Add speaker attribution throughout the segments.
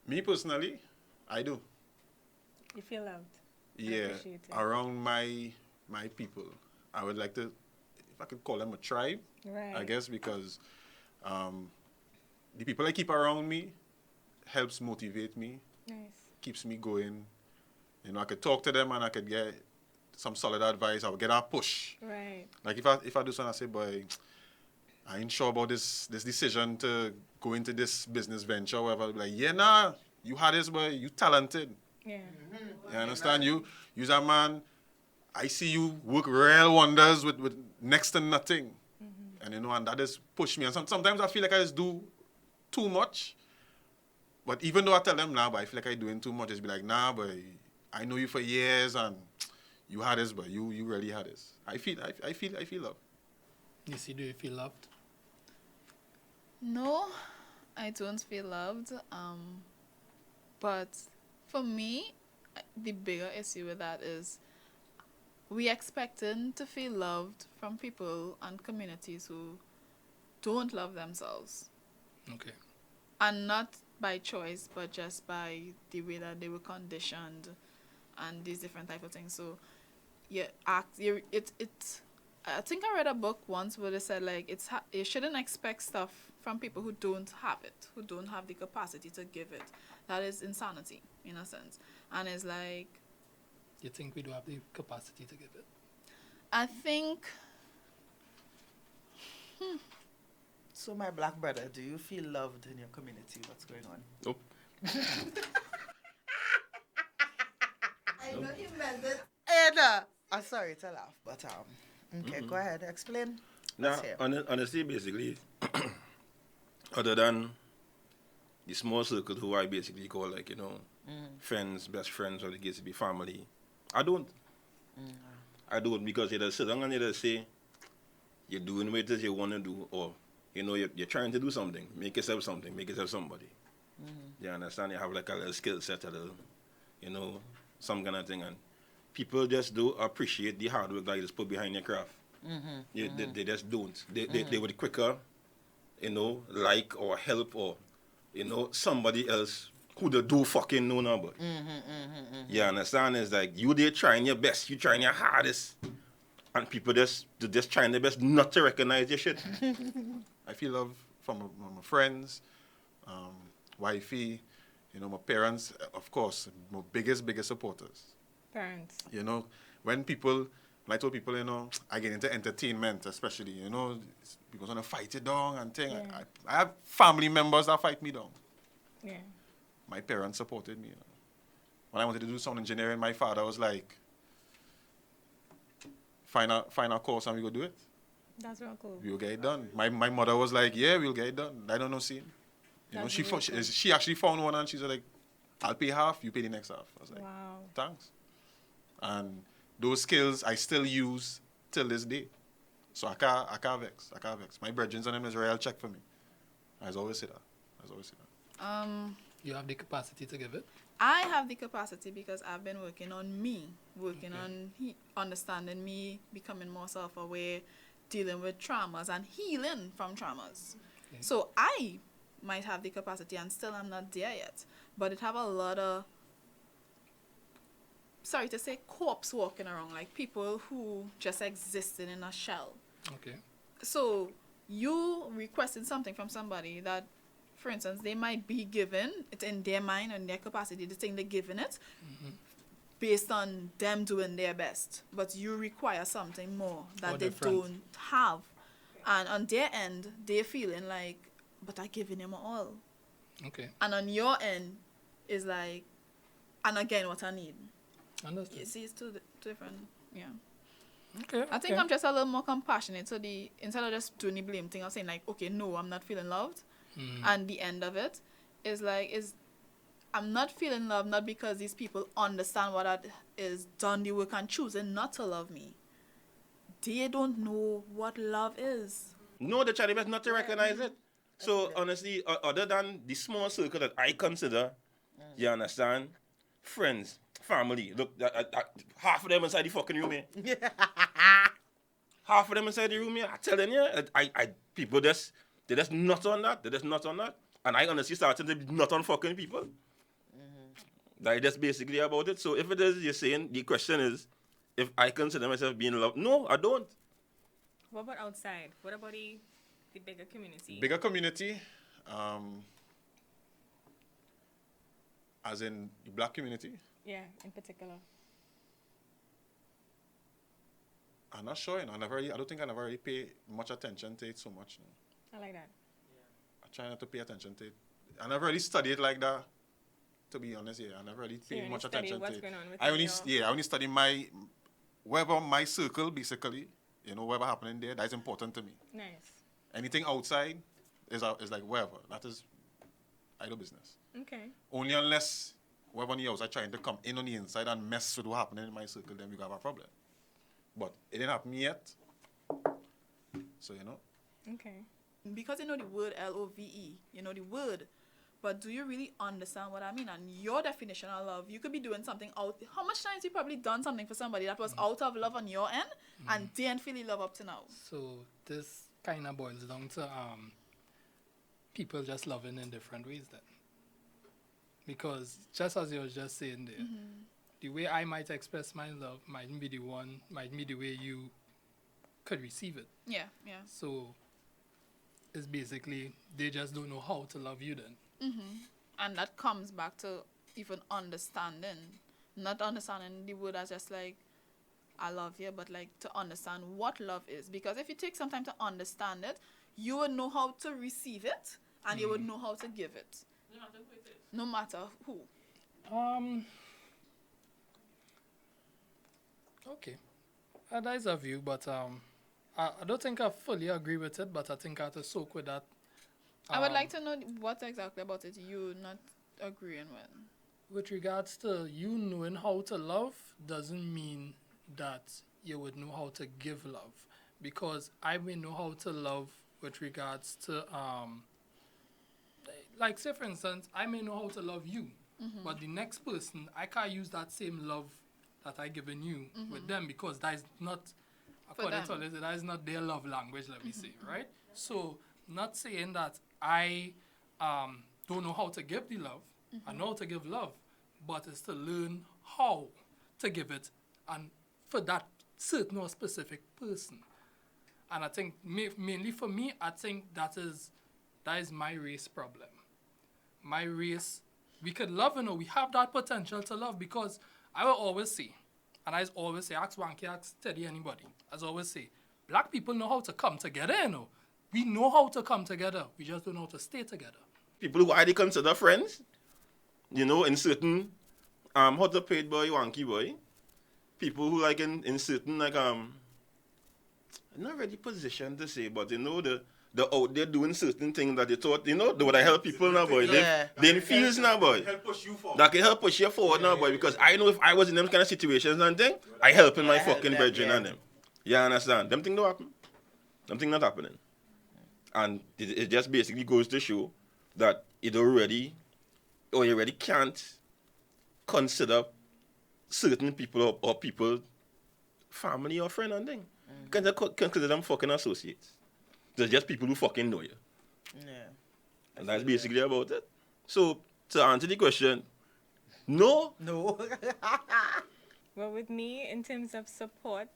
Speaker 1: Me personally, I do.
Speaker 2: You feel loved.
Speaker 1: Yeah,
Speaker 2: Appreciated.
Speaker 1: around my people, I would like to, if I could call them a tribe,
Speaker 2: Right.
Speaker 1: I guess, because um, the people I keep around me helps motivate me,
Speaker 2: Nice.
Speaker 1: keeps me going. You know, I could talk to them and I could get some solid advice. I would get a push.
Speaker 2: Right.
Speaker 1: Like if I do something, I say, boy, I ain't sure about this decision to go into this business venture, or whatever. Like, yeah, nah, you had this, boy, you talented.
Speaker 2: Yeah.
Speaker 1: You understand? You's a man. I see you work real wonders with next to nothing. And you know, and that just push me. And sometimes I feel like I just do too much. But even though I tell them now, but I feel like I doing too much, it's be like, nah, but I know you for years and you had this, but you really had this. I feel love.
Speaker 3: You see, do you feel loved?
Speaker 4: No, I don't feel loved. But for me, the bigger issue with that is we expecting to feel loved from people and communities who don't love themselves.
Speaker 3: Okay.
Speaker 4: And not by choice, but just by the way that they were conditioned and these different type of things. So I think I read a book once where they said like you shouldn't expect stuff from people who don't have it, who don't have the capacity to give it. That is insanity in a sense. And it's like
Speaker 3: You think we do have the capacity to give it?
Speaker 4: I think
Speaker 5: So, my black brother, do you feel loved in your community? What's going on?
Speaker 1: Nope.
Speaker 5: I know you meant it. And, I'm sorry to laugh, but okay, go ahead, explain.
Speaker 6: Now,
Speaker 5: Let's hear.
Speaker 6: honestly, basically, other than the small circle who I basically call like, friends, best friends, or the case to be family, I don't. I don't because you just sit down and you just say, you're doing what it is you want to do, or, you're trying to do something, make yourself something, make yourself somebody. You understand? You have like a little skill set, a little, some kind of thing, and people just don't appreciate the hard work that you just put behind your craft. They just don't. They would quicker, like or help or, somebody else who they do fucking know now, but you understand? It's like you there trying your best, you trying your hardest, and people they're just trying their best not to recognize your shit.
Speaker 1: I feel love from my friends, wifey, my parents, of course, my biggest supporters.
Speaker 2: Parents.
Speaker 1: When I told people, I get into entertainment, especially, people want to fight you down and thing.
Speaker 2: Yeah.
Speaker 1: I have family members that fight me down.
Speaker 2: Yeah.
Speaker 1: My parents supported me. When I wanted to do sound engineering, my father was like, find a course and we go do it.
Speaker 2: That's real cool.
Speaker 1: We'll get it done. My mother was like, yeah, we'll get it done. I don't know, see.
Speaker 2: That's
Speaker 1: She
Speaker 2: really cool.
Speaker 1: she actually found one and she's like, I'll pay half, you pay the next half. I was like,
Speaker 2: Wow.
Speaker 1: thanks. And those skills I still use till this day. So I can't vex. My brethren and them is real check for me. I always say that.
Speaker 3: You have the capacity to give it?
Speaker 4: I have the capacity because I've been working on me,
Speaker 3: Okay.
Speaker 4: on understanding me, becoming more self-aware, dealing with traumas and healing from traumas.
Speaker 3: Okay.
Speaker 4: So I might have the capacity and still I'm not there yet, but it have a lot of, sorry to say, corpse walking around, like people who just existed in a shell.
Speaker 3: Okay.
Speaker 4: So you requested something from somebody that, for instance, they might be given, it's in their mind and their capacity, the thing they're giving it, based on them doing their best. But you require something more that
Speaker 3: Or
Speaker 4: they
Speaker 3: different.
Speaker 4: don't have. And on their end, they're feeling like, but I giving them all.
Speaker 3: Okay.
Speaker 4: And on your end, is like, and again, what I need.
Speaker 3: Understood.
Speaker 4: You see, it's two different, yeah.
Speaker 3: Okay.
Speaker 4: I think I'm just a little more compassionate. So instead of just doing the blame thing, I'm saying like, okay, no, I'm not feeling loved. And the end of it is like, I'm not feeling loved not because these people understand what I is done the work and choosing not to love me. They don't know what love is.
Speaker 6: No, they're trying their best not to recognize it. So honestly, other than the small circle that I consider, you understand, friends, family. Look, half of them inside the fucking room here. Half of them inside the room here. I telling you, I people they just not on that. They just not on that. And I honestly started to be not on fucking people. That's basically about it. So if it is, you're saying, the question is, if I consider myself being loved. No, I don't.
Speaker 2: What about outside? What about the bigger community?
Speaker 1: Bigger community, as in the black community.
Speaker 2: Yeah, in particular.
Speaker 1: I'm not sure, you know. I don't think I never really pay much attention to it so much. No.
Speaker 2: I like that.
Speaker 1: I try not to pay attention to it. I never really study it like that. To be honest, yeah, I never really
Speaker 2: So you
Speaker 1: pay
Speaker 2: only
Speaker 1: much
Speaker 2: study
Speaker 1: attention
Speaker 2: what's
Speaker 1: to it.
Speaker 2: going on
Speaker 1: I
Speaker 2: within
Speaker 1: only, I only study wherever my circle, basically. You know, whatever happening there, that's important to me.
Speaker 2: Nice.
Speaker 1: Anything outside is like wherever. That is idle business.
Speaker 2: Okay.
Speaker 1: Only unless whoever on the outside trying to come in on the inside and mess with what's happening in my circle, then we have a problem. But it didn't happen yet. So, you know.
Speaker 2: Okay.
Speaker 4: Because you know the word love, you know the word, but do you really understand what I mean? And your definition of love, you could be doing something out. How much times you probably done something for somebody that was out of love on your end and didn't feel the love up to now?
Speaker 3: So this kind of boils down to people just loving in different ways then. Because just as you were just saying there, the way I might express my love might be the way you could receive it.
Speaker 4: Yeah.
Speaker 3: So it's basically they just don't know how to love you then.
Speaker 4: And that comes back to even understanding, not understanding the word as just like, I love you, but like to understand what love is. Because if you take some time to understand it, you would know how to receive it and you would know how to give it. No matter who.
Speaker 3: Okay. That is a view, but I don't think I fully agree with it, but I think I have to soak with that.
Speaker 4: I would like to know what exactly about it you're not agreeing with.
Speaker 3: With regards to you knowing how to love doesn't mean that you would know how to give love. Because I may know how to love with regards to, like say for instance, I may know how to love you, but the next person, I can't use that same love that I given you with them because that is not, according to Liz, that is not their love language, let me say, right? So, not saying that I don't know how to give the love, I know how to give love, but it's to learn how to give it and for that certain or specific person. And I think mainly for me, I think that is my race problem. My race, we could love, you know, we have that potential to love because I will always say, and I always say, ask Wanky, ask Teddy, anybody. As I always say, black people know how to come together, you know. We know how to come together. We just don't know how to stay together.
Speaker 6: People who I consider friends, you know, in certain, hot to paid boy, Wanky boy. People who like in certain, like, not really position to say, but you know, the out there doing certain things that they thought, you know, they would help people now, boy.
Speaker 5: Yeah.
Speaker 6: They feels now, boy.
Speaker 1: Help push you forward.
Speaker 6: That can help push you forward now, boy, because I know if I was in them kind of situations and thing, I helping my
Speaker 5: help
Speaker 6: fucking
Speaker 5: them,
Speaker 6: brethren
Speaker 5: yeah.
Speaker 6: and them. You understand? Them things don't happen. Them things not happening. And it just basically goes to show that you already can't consider certain people or people family or friend and thing. You can't just consider them fucking associates. They're just people who fucking know you.
Speaker 5: Yeah.
Speaker 6: And that's basically about it. So, to answer the question, no.
Speaker 5: No.
Speaker 2: Well, with me, in terms of support,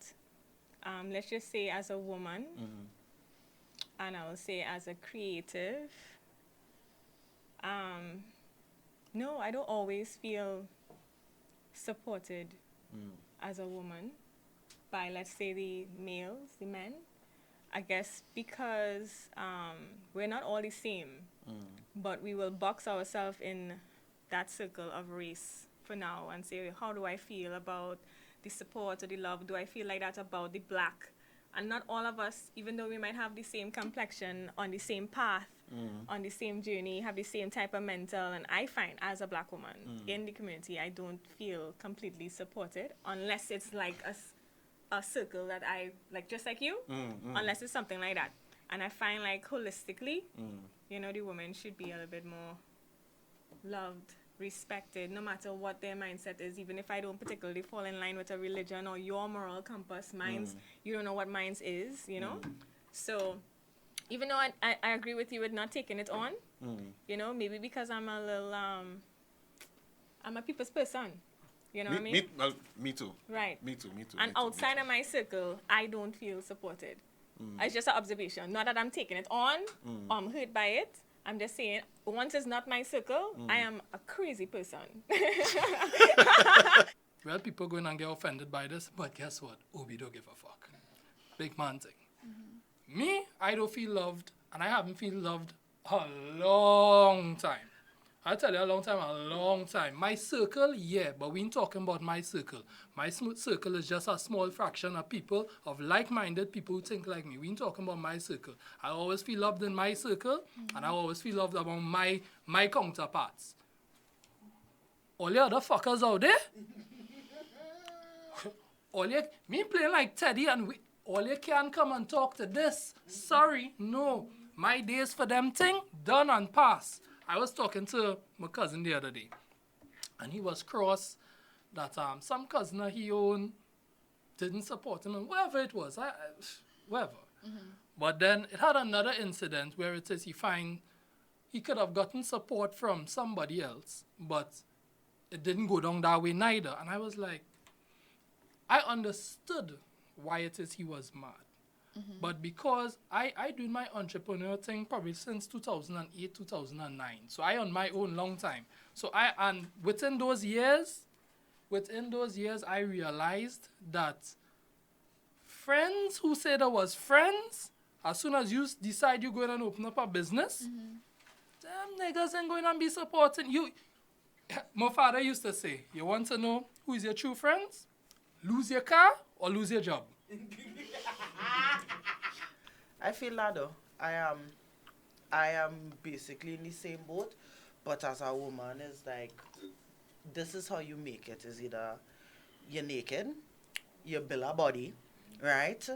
Speaker 2: let's just say as a woman, and I will say as a creative, no, I don't always feel supported as a woman by, let's say, the males, the men. I guess because we're not all the same, but we will box ourselves in that circle of race for now and say, how do I feel about the support or the love? Do I feel like that about the black? And not all of us, even though we might have the same complexion, on the same path, on the same journey, have the same type of mental, and I find as a black woman in the community, I don't feel completely supported unless it's like a circle that I, like just like you, unless it's something like that. And I find like holistically, you know, the women should be a little bit more loved, respected, no matter what their mindset is, even if I don't particularly fall in line with a religion or your moral compass. Mine's, you don't know what mine's is, you know? So even though I agree with you with not taking it on, you know, maybe because I'm a little, I'm a people's person. You know what I mean?
Speaker 1: Me too.
Speaker 2: Right.
Speaker 1: Me too.
Speaker 2: And outside of my circle, I don't feel supported. It's just an observation. Not that I'm taking it on or I'm hurt by it. I'm just saying, once it's not my circle, I am a crazy person.
Speaker 3: Well, people going and get offended by this, but guess what? Obi don't give a fuck. Big man thing. Me, I don't feel loved, and I haven't feel loved a long time. I tell you, a long time. My circle, yeah, but we ain't talking about my circle. My circle is just a small fraction of people, of like-minded people who think like me. We ain't talking about my circle. I always feel loved in my circle, and I always feel loved among my counterparts. All the other fuckers out there, me playing like Teddy, and all you can come and talk to this. Sorry, no. My days for them thing, done and past. I was talking to my cousin the other day, and he was cross that some cousin that he owned didn't support him, and whatever it was, whatever. But then it had another incident where it says he could have gotten support from somebody else, but it didn't go down that way neither. And I was like, I understood why it is he was mad. But because I do my entrepreneur thing probably since 2008, 2009. So I on my own long time. So and within those years, I realized that friends who say there was friends, as soon as you decide you're going to open up a business, them niggas ain't going to be supporting you. My father used to say, you want to know who is your true friends? Lose your car or lose your job.
Speaker 5: I feel that though. I am basically in the same boat, but as a woman, it's like, this is how you make it. Is either you're naked, you build a body, right?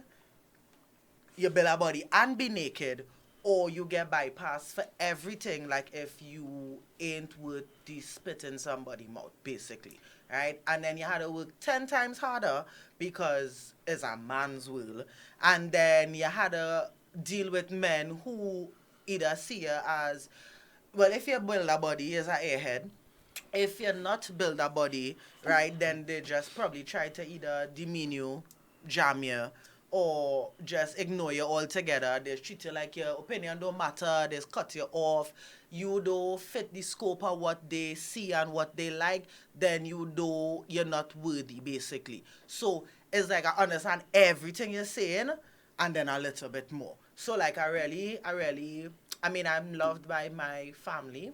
Speaker 5: You build a body and be naked, or you get bypassed for everything, like if you ain't worth the spit in somebody's mouth, basically, right? And then you had to work 10 times harder because it's a man's world. And then you had to deal with men who either see you as, well, if you build a body, you're an airhead. If you're not build a body, right, then they just probably try to either demean you, jam you, or just ignore you altogether. They treat you like your opinion don't matter. They cut you off. You don't fit the scope of what they see and what they like, then you're not worthy, basically. So it's like I understand everything you're saying and then a little bit more. So like I mean, I'm loved by my family.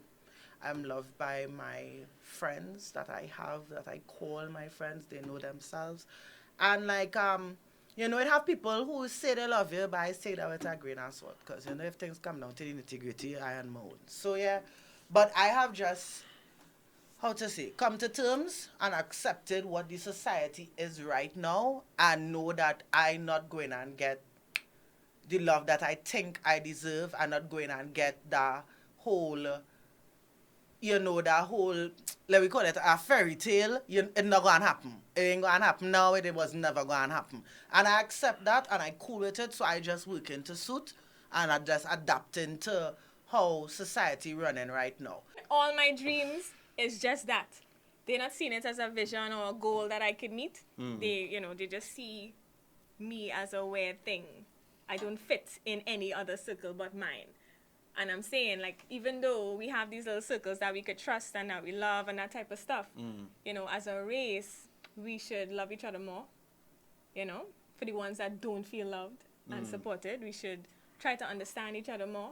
Speaker 5: I'm loved by my friends that I have, that I call my friends. They know themselves. And like, you know, it have people who say they love you, but I say that with a grain of salt. Because, you know, if things come down to the nitty-gritty, I am my own. So, yeah. But I have just, come to terms and accepted what the society is right now and know that I'm not going and get the love that I think I deserve. I'm not going and get the whole, you know, let me call it a fairy tale. It's not going to happen. It ain't going to happen now. It was never going to happen. And I accept that and I cool with it. So I just work into suit and I just adapting to how society running right now.
Speaker 2: All my dreams is just that. They're not seeing it as a vision or a goal that I could meet. They just see me as a weird thing. I don't fit in any other circle but mine. And I'm saying, like, even though we have these little circles that we could trust and that we love and that type of stuff, you know, as a race, we should love each other more, you know? For the ones that don't feel loved and supported, we should try to understand each other more.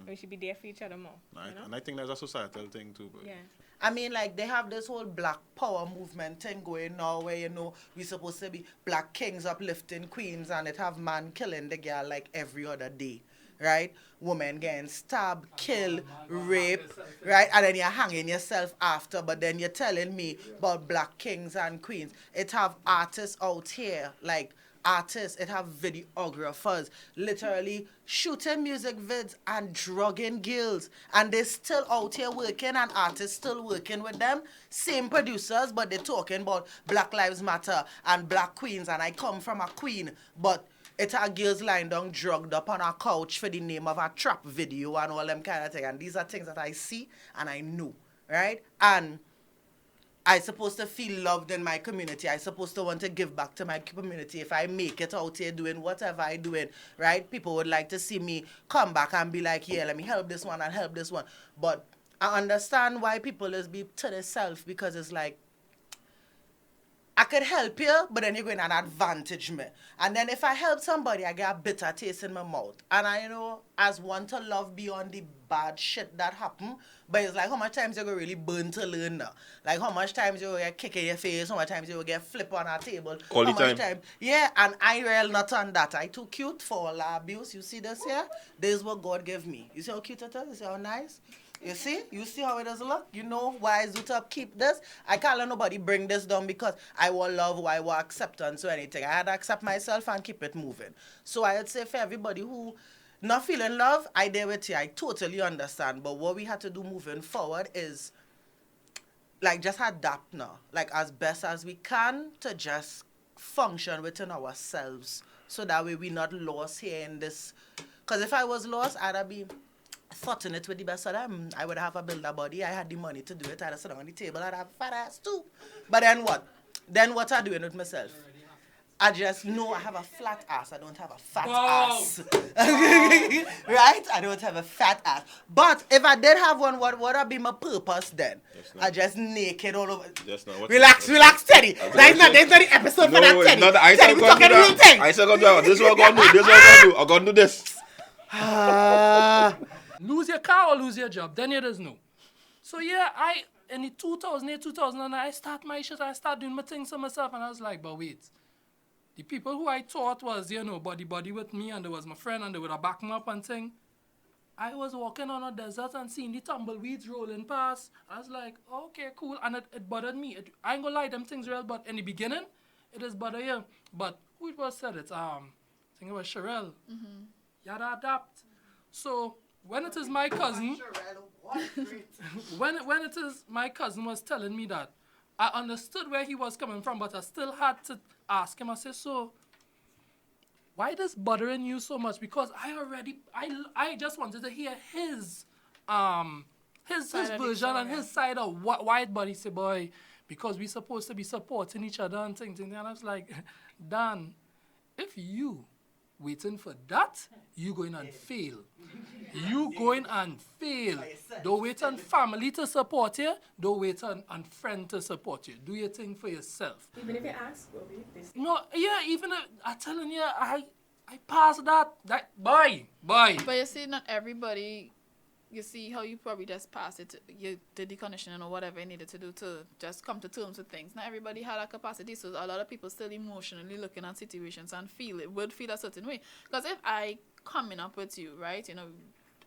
Speaker 2: We should be there for each other more.
Speaker 1: Right.
Speaker 2: You know?
Speaker 1: And I think that's a societal thing too. But
Speaker 2: Yeah.
Speaker 5: I mean, like, they have this whole black power movement thing going now where, you know, we're supposed to be black kings uplifting queens and it have man killing the girl like every other day, right? Women getting stabbed, killed, raped, right? And then you're hanging yourself after, but then you're telling me about black kings and queens. It have artists out here, like, artists, it have videographers literally shooting music vids and drugging girls, and they still out here working and artists still working with them, same producers, but they're talking about Black Lives Matter and black queens, and I come from a queen, but it are girls lying down drugged up on a couch for the name of a trap video and all them kind of thing, and these are things that I see and I know, right? And I supposed to feel loved in my community. I supposed to want to give back to my community. If I make it out here doing whatever I doing, right? People would like to see me come back and be like, yeah, let me help this one and help this one. But I understand why people is be to themselves, because it's like, I could help you, but then you're going to advantage me. And then if I help somebody, I get a bitter taste in my mouth. And I as one to love beyond the bad shit that happen, but it's like how much times you go really burn to learn now. Like how much times you will get kick in your face, how much times you will get flip on a table.
Speaker 6: All the
Speaker 5: how much
Speaker 6: time.
Speaker 5: Yeah, and I real not on that. I too cute for all the abuse. You see this here? This is what God gave me. You see how cute it is? You see how nice? You see how it does look? You know why I do to keep this? I can't let nobody bring this down because I want love or I want acceptance or anything. I had to accept myself and keep it moving. So I would say for everybody who not feeling love, I there with you. I totally understand. But what we had to do moving forward is like just adapt now. Like as best as we can to just function within ourselves. So that way we're not lost here in this. Because if I was lost, I'd be thoughting it with the best of them. I would have a builder body. I had the money to do it. I'd sit down on the table. I'd have a fat ass too. But then what? Then what I doing with myself? I just know I have a flat ass. I don't have a fat ass. Right? I don't have a fat ass. But if I did have one, what would be my purpose then? I just naked all over.
Speaker 6: Just now.
Speaker 5: Relax, Teddy. There's not the episode for that, Teddy. Teddy, we talking the real thing.
Speaker 6: I said, this is what I'm going to do. This is what I'm going to do. I'm going to do this.
Speaker 3: Lose your car or lose your job, then you just know. So yeah, in the 2008, 2009, I start my shit, I start doing my things to myself, and I was like, but wait, the people who I thought was, body with me, and there was my friend, and they would have backed me up and thing, I was walking on a desert and seeing the tumbleweeds rolling past. I was like, okay, cool, and it bothered me. I ain't gonna lie, them things real, but in the beginning, it is bother you. But who it was said it? I think it was Sherelle. Mm-hmm. You had to adapt. So when it is my cousin, when it is my cousin was telling me that, I understood where he was coming from, but I still had to ask him. I said, so why this bothering you so much? Because I just wanted to hear his version and his side of why it bothered. He said, boy, because we supposed to be supporting each other and things. And I was like, Dan, if you waiting for that, you going and fail. You going and fail. Don't wait on family to support you. Don't wait on friend to support you. Do your thing for yourself.
Speaker 2: Even if you ask, will be this.
Speaker 3: No, yeah, even if, I'm telling you, I passed that. Bye.
Speaker 4: But you see, not everybody, you see how you probably just passed it, you did the conditioning or whatever you needed to do to just come to terms with things. Not everybody had a capacity, so a lot of people still emotionally looking at situations and would feel a certain way. Because if I coming up with you, right,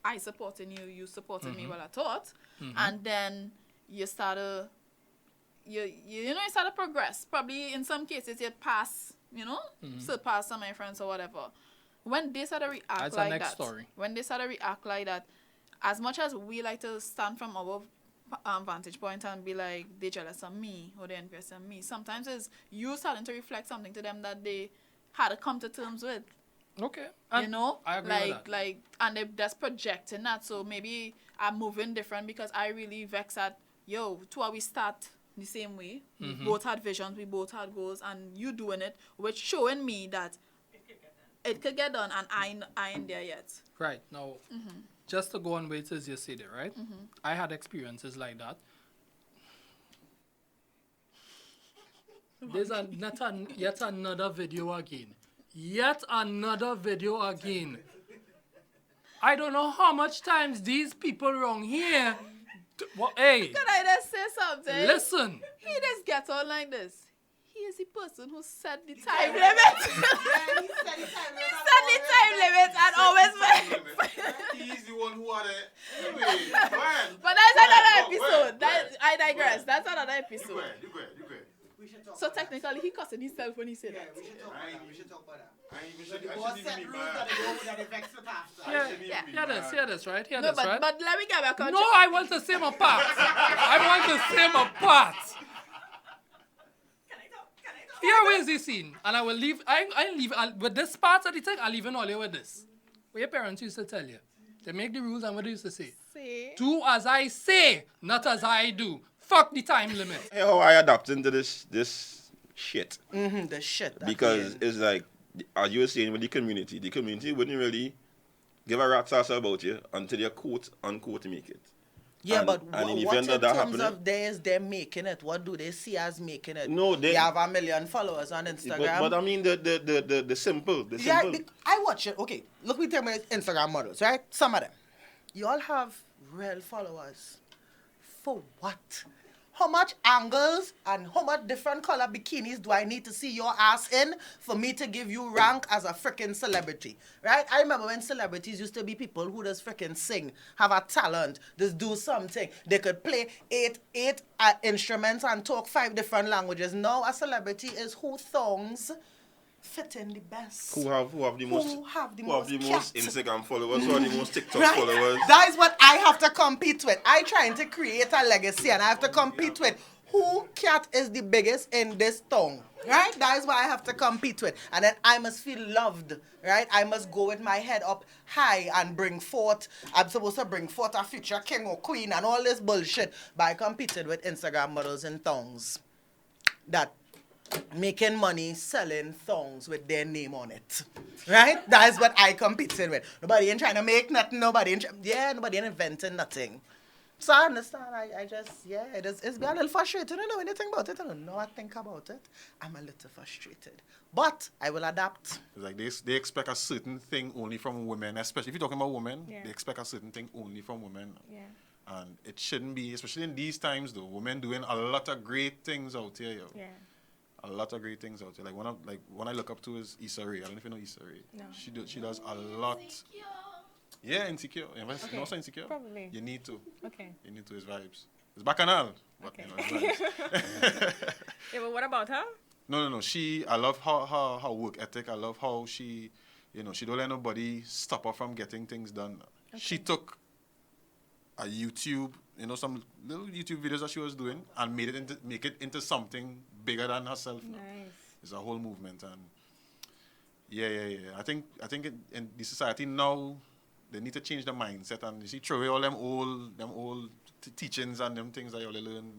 Speaker 4: I supporting you, you supporting me while I taught, and then you start to, you start to progress. Probably in some cases you pass, surpass some of my friends or whatever. When they start to react
Speaker 3: That's
Speaker 4: like
Speaker 3: the next
Speaker 4: that,
Speaker 3: story.
Speaker 4: When they start to react like that, as much as we like to stand from our vantage point and be like, they jealous of me or they envious of me, sometimes it's you starting to reflect something to them that they had to come to terms with.
Speaker 3: Okay.
Speaker 4: I
Speaker 3: agree with that.
Speaker 4: And they're just projecting that. So maybe I'm moving different because I really vex at, two of we start the same way. We both had visions, we both had goals, and you doing it, which showing me that it could get done, and I ain't there yet.
Speaker 3: Right. Now, just to go on with as you said it, right? I had experiences like that. There's yet another video again. Yet another video again. I don't know how much times these people wrong here. Hey.
Speaker 4: Can I just say something?
Speaker 3: Listen.
Speaker 4: He just gets on like this. He is the person who set the time limit. He set the time limit and always
Speaker 1: He's the one who had it.
Speaker 4: But that's another episode. I digress. That's another episode.
Speaker 1: You go ahead.
Speaker 4: So technically, he cussing himself when he said that.
Speaker 7: We should talk about that.
Speaker 3: Hear this, right?
Speaker 4: No, but let me get back on.
Speaker 3: No, I want to say my part. Here where is this scene? And I will leave. With this part of the thing, I'll leave in all with this. What your parents used to tell you. They make the rules and what they used to say.
Speaker 4: See?
Speaker 3: Do as I say, not as I do. Fuck the time limit.
Speaker 6: Hey, how I adapt into this shit.
Speaker 5: The shit. that
Speaker 6: Because
Speaker 5: we in.
Speaker 6: it's like, as you were saying with the community wouldn't really give a rat's ass about you until you quote unquote make it.
Speaker 5: Yeah,
Speaker 6: And-
Speaker 5: but
Speaker 6: and in the
Speaker 5: what
Speaker 6: event
Speaker 5: in
Speaker 6: of that
Speaker 5: terms
Speaker 6: happening-
Speaker 5: of theirs, them making it? What do they see as making it?
Speaker 6: No, they-
Speaker 5: They have 1 million followers on Instagram.
Speaker 6: But I mean the simple.
Speaker 5: Yeah, I watch it. Okay, look, we take my Instagram models, right? Some of them. You all have real followers. For what? How much angles and how much different color bikinis do I need to see your ass in for me to give you rank as a freaking celebrity? Right? I remember when celebrities used to be people who just freaking sing, have a talent, just do something. They could play eight instruments and talk 5 different languages. Now a celebrity is who thongs fit in the best.
Speaker 6: Who have the most
Speaker 5: cat?
Speaker 6: Instagram followers or the most TikTok
Speaker 5: Right?
Speaker 6: followers?
Speaker 5: That is what I have to compete with. I trying to create a legacy and I have to compete with who cat is the biggest in this town. Right? That is what I have to compete with. And then I must feel loved. Right? I must go with my head up high and I'm supposed to bring forth a future king or queen and all this bullshit by competing with Instagram models and thongs. That making money selling thongs with their name on it. Right? That is what I competing with. Nobody ain't trying to make nothing. Nobody ain't inventing nothing. So I understand. It's been a little frustrating. I don't know anything about it. I don't know what I think about it. I'm a little frustrated. But I will adapt.
Speaker 1: It's like they expect a certain thing only from women, especially if you're talking about women.
Speaker 2: Yeah.
Speaker 1: They expect a certain thing only from women.
Speaker 2: Yeah.
Speaker 1: And it shouldn't be, especially in these times though. Women doing a lot of great things out here, yo.
Speaker 2: Yeah.
Speaker 1: A lot of great things out there. One I look up to is Issa Rae. I don't know if you know Issa Rae.
Speaker 2: No.
Speaker 1: She does a lot. Yeah, Insecure. You know
Speaker 2: Okay.
Speaker 1: what's Insecure?
Speaker 2: Probably.
Speaker 1: You need to.
Speaker 2: Okay.
Speaker 1: You need to. His vibes. It's bacchanal. But,
Speaker 2: Okay.
Speaker 1: his vibes.
Speaker 2: Yeah, but what about her?
Speaker 1: No. I love her work ethic. I love how she don't let nobody stop her from getting things done. She
Speaker 2: Okay.
Speaker 1: took a YouTube, some little YouTube videos that she was doing and make it into something bigger than herself now.
Speaker 2: Nice.
Speaker 1: It's a whole movement, and yeah. I think in the society now they need to change the mindset and you see throw away all them old teachings and them things that you all learn.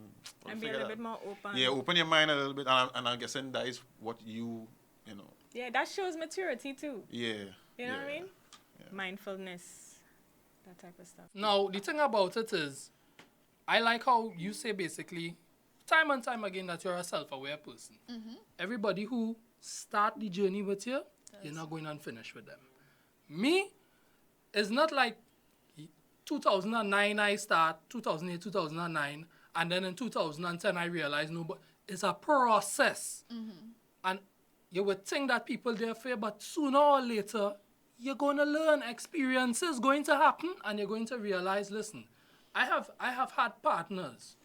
Speaker 2: And be a
Speaker 1: Figure
Speaker 2: little
Speaker 1: that-
Speaker 2: bit more open.
Speaker 1: Yeah, open your mind a little bit, and I'm guessing that is what you know.
Speaker 2: Yeah, that shows maturity too.
Speaker 1: Yeah.
Speaker 2: You know what I
Speaker 1: yeah.
Speaker 2: mean? Mindfulness, that type of stuff.
Speaker 3: Now, the thing about it is, I like how you say basically, time and time again, that you're a self-aware person. Everybody who start the journey with you, you're not going and finish with them. Me, it's not like 2009 I start, 2008, 2009, and then in 2010 I realized, no, but it's a process. And you would think that people there fear, but sooner or later, you're going to learn, experiences going to happen, and you're going to realize, listen, I have had partners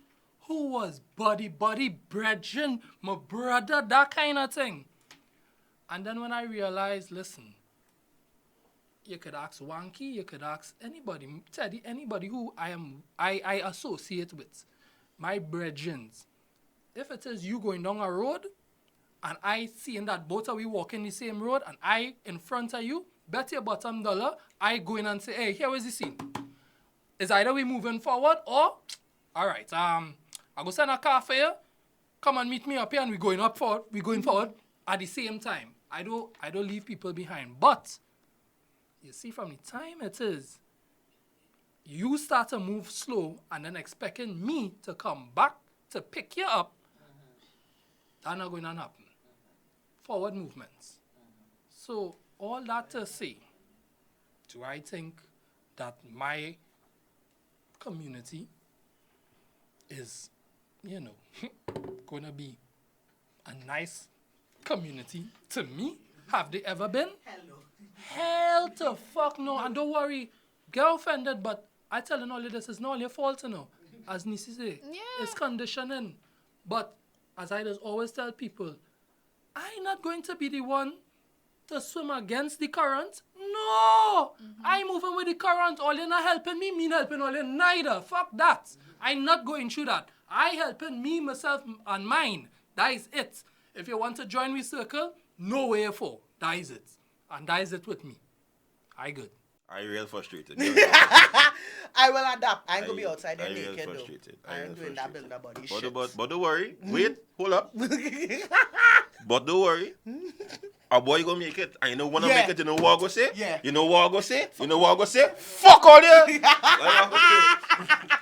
Speaker 3: who was buddy, brethren, my brother, that kind of thing. And then when I realized, listen, you could ask Wanky, you could ask anybody, Teddy, anybody who I associate with, my brethren. If it is you going down a road, and I seeing that both of we walking the same road, and I in front of you, bet your bottom dollar, I go in and say, hey, here is the scene. It's either we moving forward or, all right, I go send a car for you, come and meet me up here, and we going forward at the same time. I don't leave people behind. But you see, from the time it is, you start to move slow and then expecting me to come back to pick you up, that's not going to happen. Forward movements. So all that to say, do I think that my community is, going to be a nice community to me? Have they ever been?
Speaker 5: Hello.
Speaker 3: Hell to fuck no. And don't worry, get offended, but I telling all of this, it's not your fault, as Nisi say.
Speaker 4: Yeah.
Speaker 3: It's conditioning. But as I just always tell people, I'm not going to be the one to swim against the current. No! I'm moving with the current. All you're not helping me not helping all you neither. Fuck that. I'm not going through that. I helping me, myself, and mine. That is it. If you want to join me circle, no way for. That is it. And that is it with me. I good.
Speaker 6: I real frustrated.
Speaker 5: I I will adapt. I ain't gonna be outside there
Speaker 6: I real
Speaker 5: naked though.
Speaker 6: frustrated.
Speaker 5: I ain't
Speaker 6: real
Speaker 5: doing that
Speaker 6: frustrated.
Speaker 5: build a body
Speaker 6: But,
Speaker 5: shit.
Speaker 6: but don't worry. Wait, hold up. But don't worry. A boy gonna make it. And you know when I
Speaker 5: Yeah.
Speaker 6: make it, you know what I go say?
Speaker 5: Yeah.
Speaker 6: You know what I go say? You know what I go say? Fuck all you! Like I go say.